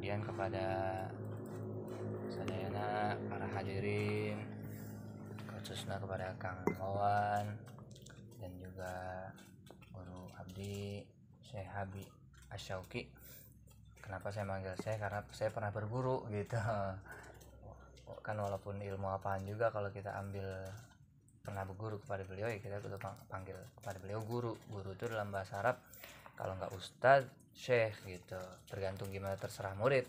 kemudian kepada sadayana para hadirin, khususnya kepada Kang Wawan dan juga guru abdi Syekh Habib Asyauki. Kenapa saya manggil saya? Karena saya pernah berguru gitu. Kan walaupun ilmu apaan juga, kalau kita ambil pernah berguru kepada beliau ya kita kudu panggil kepada beliau guru. Guru itu dalam bahasa Arab kalau nggak ustadz, syekh gitu, tergantung gimana, terserah murid.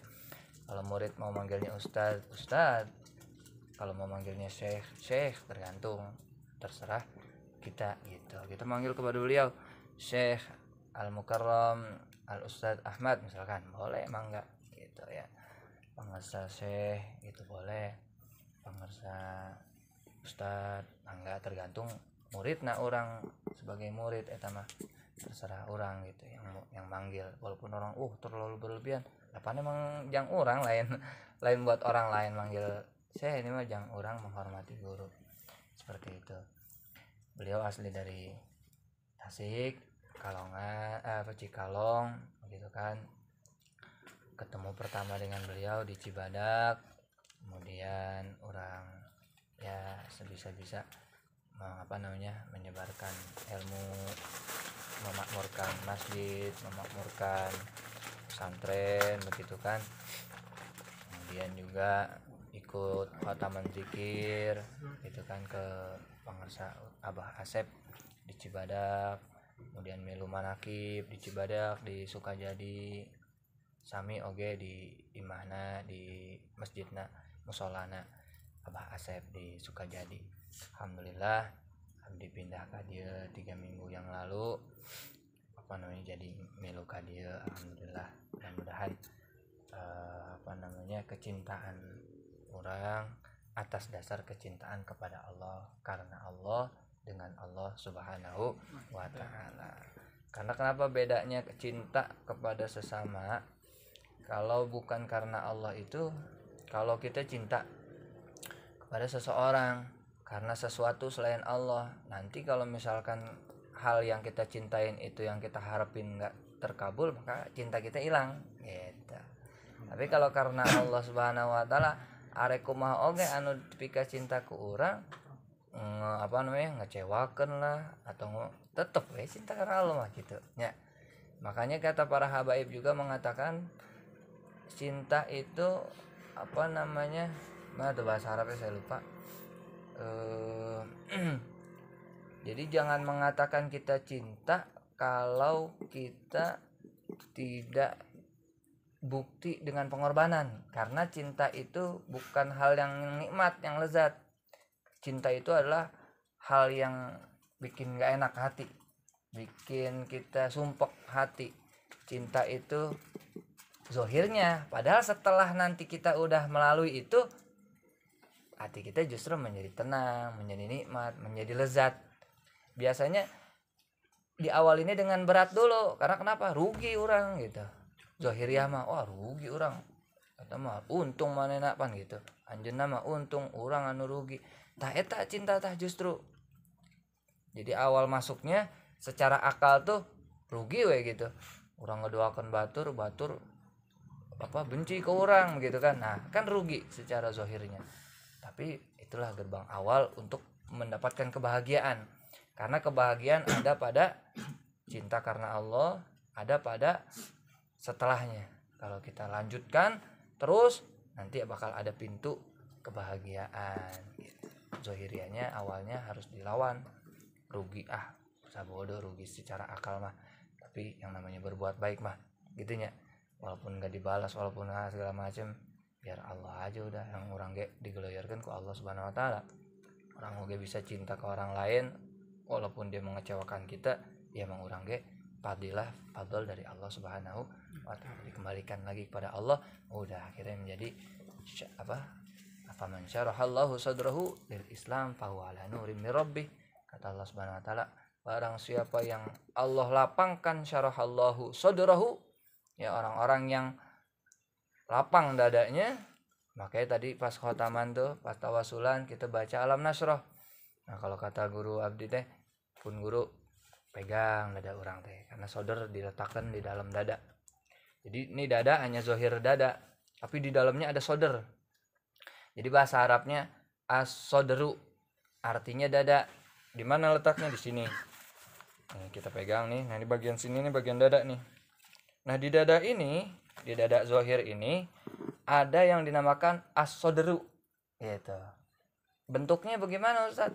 Kalau murid mau manggilnya ustadz, ustadz, kalau mau manggilnya syekh, syekh, terserah kita gitu. Kita manggil kepada beliau Syekh Al-Mukarram Al-Ustadz Ahmad misalkan, boleh emang enggak gitu ya. Pangersa syekh itu boleh, pangersa ustad enggak, tergantung murid. Nah orang sebagai murid eta mah terserah orang gitu yang manggil. Walaupun orang terlalu berlebihan, apa emang jang orang lain lain buat orang lain manggil saya, ini mah jang orang menghormati guru seperti itu. Beliau asli dari Tasik, Cikalong gitu kan. Ketemu pertama dengan beliau di Cibadak, kemudian orang ya sebisa-bisa menyebarkan ilmu, memakmurkan masjid, memakmurkan pesantren begitu kan. Kemudian juga ikut khataman zikir gitu kan ke pangersa Abah Asep di Cibadak, kemudian melu manakib di Cibadak, di Sukajadi, sami oge di imahna di masjidna musolana Abah Asep di Sukajadi. Alhamdulillah abdi pindah ka dieu 3 minggu yang lalu jadi melu ka dieu. Alhamdulillah, mudah-mudahan kecintaan orang atas dasar kecintaan kepada Allah, karena Allah, dengan Allah Subhanahu wa ta'ala. Karena kenapa bedanya cinta kepada sesama? Kalau bukan karena Allah itu, kalau kita cinta kepada seseorang karena sesuatu selain Allah, nanti kalau misalkan hal yang kita cintain itu yang kita harapin nggak terkabul, maka cinta kita hilang gitu. Tapi kalau karena Allah Subhanahu wa ta'ala, arek kumaha oge anu pika cinta ku urang ngecewakeun lah atau tetep we cinta karena Allah mah gitu ya. Makanya kata para habaib juga mengatakan cinta itu bahasa Arabnya saya lupa. Jadi jangan mengatakan kita cinta kalau kita tidak bukti dengan pengorbanan, karena cinta itu bukan hal yang nikmat, yang lezat. Cinta itu adalah hal yang bikin gak enak hati, bikin kita sumpek hati. Cinta itu zohirnya, padahal setelah nanti kita udah melalui itu, hati kita justru menjadi tenang, menjadi nikmat, menjadi lezat. Biasanya diawalinnya dengan berat dulu, karena kenapa? Rugi orang gitu. Zohiriah mah rugi orang, kata mah untung manehna pan gitu. Anjeunna mah untung, orang anu rugi. Tah eta cinta tah justru. Jadi awal masuknya secara akal tuh rugi we gitu. Orang ngedoakeun batur benci ke orang gitu kan. Nah, kan rugi secara zohirnya. Tapi itulah gerbang awal untuk mendapatkan kebahagiaan. Karena kebahagiaan ada pada cinta karena Allah, ada pada setelahnya. Kalau kita lanjutkan terus, nanti bakal ada pintu kebahagiaan gitu. Zohirianya awalnya harus dilawan. Rugi sabodo, rugi secara akal mah. Tapi yang namanya berbuat baik mah gitunya. Walaupun gak dibalas, walaupun segala macam, biar Allah aja udah yang orang digeloyorkan ke Allah Subhanahu wa ta'ala. Orang oge bisa cinta ke orang lain walaupun dia mengecewakan kita, ya emang orang fadl dari Allah Subhanahu wa ta'ala. Dikembalikan lagi kepada Allah, udah akhirnya menjadi afaman syarahallahu sadrahu lil Islam fahuwa ala nurim mir rabbih. Kata Allah Subhanahu wa ta'ala, barang siapa yang Allah lapangkan syarahallahu sadrahu, ya orang-orang yang lapang dadanya. Makanya tadi pas khotaman tuh, pas tawasulan kita baca alam nasroh. Nah kalau kata guru abdi teh, pun guru pegang dada orang teh, karena sodor diletakkan di dalam dada. Jadi ini dada hanya zohir dada, tapi di dalamnya ada sodar. Jadi bahasa Arabnya as-sodru, artinya dada. Di mana letaknya? Di sini. Nih, kita pegang nih. Nah, di bagian sini nih bagian dada nih. Nah, di dada ini, di dada zahir ini ada yang dinamakan as-sodru. Gitu. Bentuknya bagaimana, Ustaz?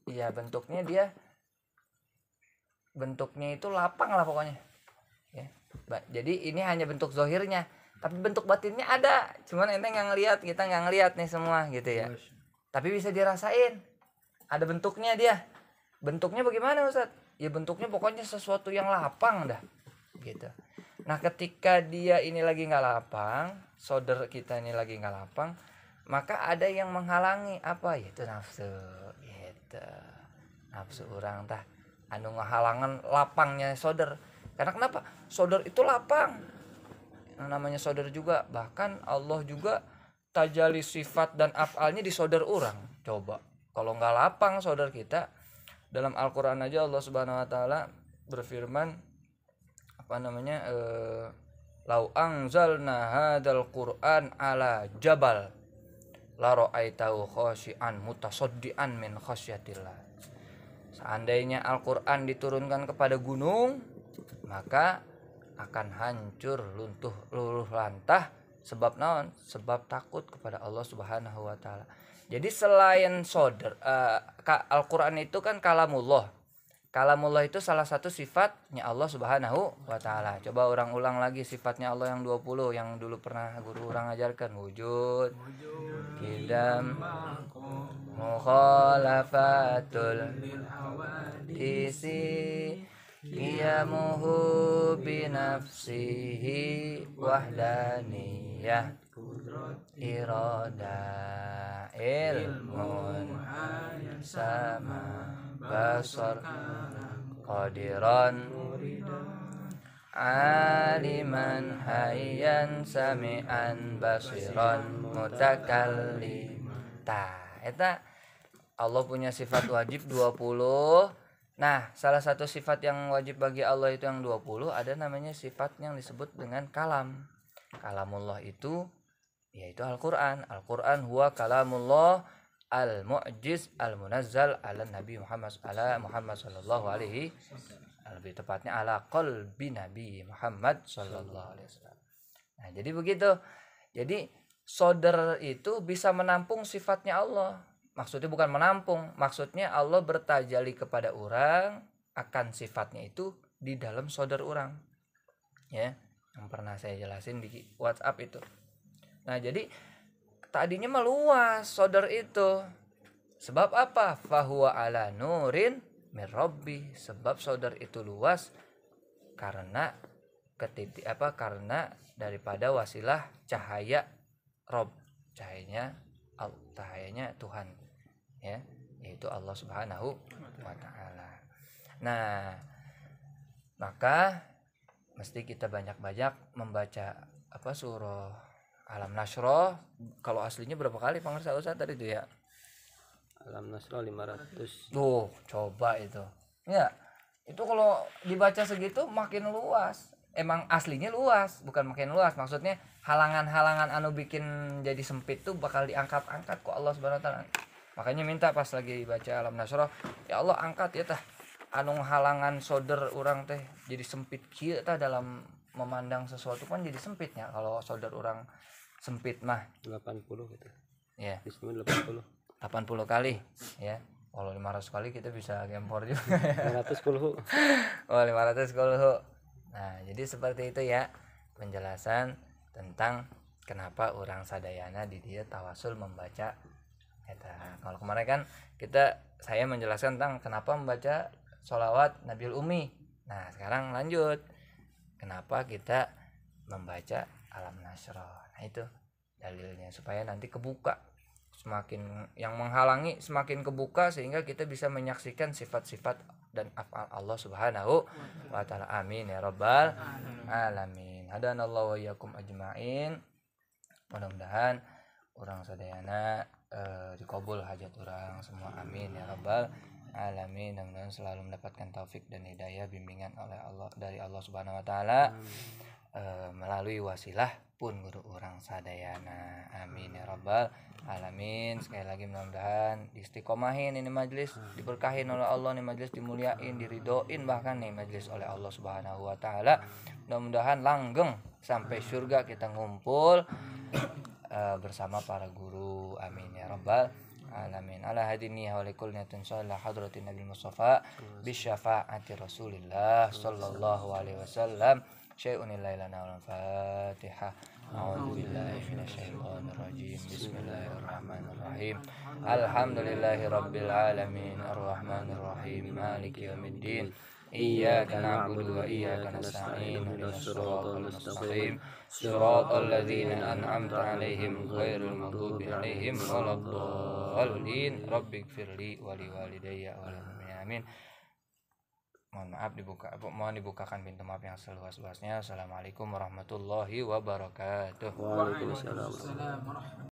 Iya, bentuknya itu lapang lah pokoknya. Ya. Jadi ini hanya bentuk zahirnya, tapi bentuk batinnya ada. Cuman ente nggak ngelihat, kita nggak ngelihat nih semua gitu ya. Tapi bisa dirasain. Ada bentuknya dia. Bentuknya bagaimana, Ustaz? Ya bentuknya pokoknya sesuatu yang lapang dah. Gitu. Nah, ketika dia ini lagi nggak lapang, sodar kita ini lagi nggak lapang, maka ada yang menghalangi apa? Yaitu nafsu. Gitu. Nafsu orang tah anu ngahalangan lapangnya sodar. Karena kenapa? Sodar itu lapang. Yang namanya sodar juga, bahkan Allah juga tajali sifat dan afalnya di sodar orang. Coba kalau nggak lapang sodar kita, dalam Al-Quran aja Allah Subhanahu Wa Taala berfirman apa namanya, lau anzalna hadzal Qur'an ala jabal la ra'aitahu khashi'an mutasaddian min khasyatillah. Seandainya Al-Qur'an diturunkan kepada gunung, maka akan hancur luluh lantah. Sebab naon? Sebab takut kepada Allah Subhanahu Wa Taala. Jadi selain sodar, Al-Qur'an itu kan kalamullah. Kalamullah itu salah satu sifatnya Allah Subhanahu Wa Taala. Coba orang ulang lagi sifatnya Allah yang 20 yang dulu pernah guru orang ajarkan. Wujud, qidam, mukhalafatul isi, qiyamuhu binafsihi wahdaniyah, irada, ilmun, sama, basar, qadiran, aliman, hayyan, sami'an, basiran, mutakallim. Tah, eta Allah punya sifat wajib 20. Nah, salah satu sifat yang wajib bagi Allah itu yang 20, ada namanya sifat yang disebut dengan kalam. Kalamullah itu yaitu Al-Qur'an. Al-Qur'an huwa kalamullah al-mu'jiz al-munazzal ala Nabi Muhammad sallallahu alaihi, lebih tepatnya ala qalbi Nabi Muhammad sallallahu alaihi wasallam. Nah, jadi begitu. Jadi sodar itu bisa menampung sifatnya Allah. Maksudnya bukan menampung, maksudnya Allah bertajali kepada orang akan sifatnya itu di dalam sodar orang. Ya, yang pernah saya jelasin di WhatsApp itu. Nah, jadi tadinya meluas sodar itu. Sebab apa? Fahuwa ala nurin min rabbi. Sebab sodar itu luas karena karena daripada wasilah cahaya Rob, cahayanya Tuhan, ya, yaitu Allah Subhanahu Wa Taala. Nah, maka mesti kita banyak-banyak membaca surah Alam Nasroh. Kalau aslinya berapa kali pengersa Ustaz tadi itu ya? Alam Nasroh 500. Tuh, coba itu. Ya, itu kalau dibaca segitu makin luas. Emang aslinya luas, bukan makin luas. Maksudnya halangan-halangan anu bikin jadi sempit tuh bakal diangkat-angkat kok Allah Subhanahu Wa Taala. Makanya minta pas lagi baca Alam Nasroh, ya Allah angkat ya tah anu halangan sodar orang teh jadi sempit kieu tah dalam memandang sesuatu kan jadi sempitnya kalau sodar orang sempit mah 80 gitu. Ya. Di sini 80. 80 kali ya. Kalau 500 kali kita bisa gempor juga. 510. Oh, 510. Nah, jadi seperti itu ya penjelasan tentang kenapa orang sadayana di dia tawasul membaca eta. Kalau kemarin kan saya menjelaskan tentang kenapa membaca sholawat Nabiul Ummi. Nah, sekarang lanjut. Kenapa kita membaca Alam Nasroh. Nah, itu dalilnya supaya nanti kebuka. Semakin yang menghalangi semakin kebuka sehingga kita bisa menyaksikan sifat-sifat dan af'al Allah Subhanahu Wa Taala. Amin ya rabbal alamin. Hadanallahu wa iyyakum ajmain. Mudah-mudahan orang sadayana dikabul hajat orang semua. Amin ya rabbal alamin. Mudah-mudahan selalu mendapatkan taufik dan hidayah bimbingan oleh Allah dari Allah Subhanahu Wa Taala. melalui wasilah pun guru orang sadayana. Amin ya rabbal alamin. Sekali lagi mudah-mudahan istiqomahin ini majelis, diberkahin oleh Allah nih majelis, dimuliain, diridoin bahkan nih majelis oleh Allah Subhanahu wa taala. Mudah-mudahan langgeng sampai surga kita ngumpul bersama para guru. Amin ya rabbal alamin. Ala hadini wa likul niyatin sallallahu hadratin nabi mustafa bi syafaati rasulillah sallallahu alaihi wasallam. Syai'un ilailana wal fatihah. A'udzu billahi minasyaitonir rajim. Bismillahirrahmanirrahim. Alhamdulillahi rabbil alamin arrahmanir rahim maliki yaumiddin. Iyyaka na'budu wa iyyaka nasta'in. Ihdinas siratal mustaqim. Siratal ladzina an'amta 'alaihim ghairil maghdubi 'alaihim waladdallin. Rabbighfirli wa liwalidayya wa lil mu'minin. Amin. Mohon dibukakan pintu maaf yang seluas-luasnya. Assalamualaikum warahmatullahi wabarakatuh. Waalaikumsalam.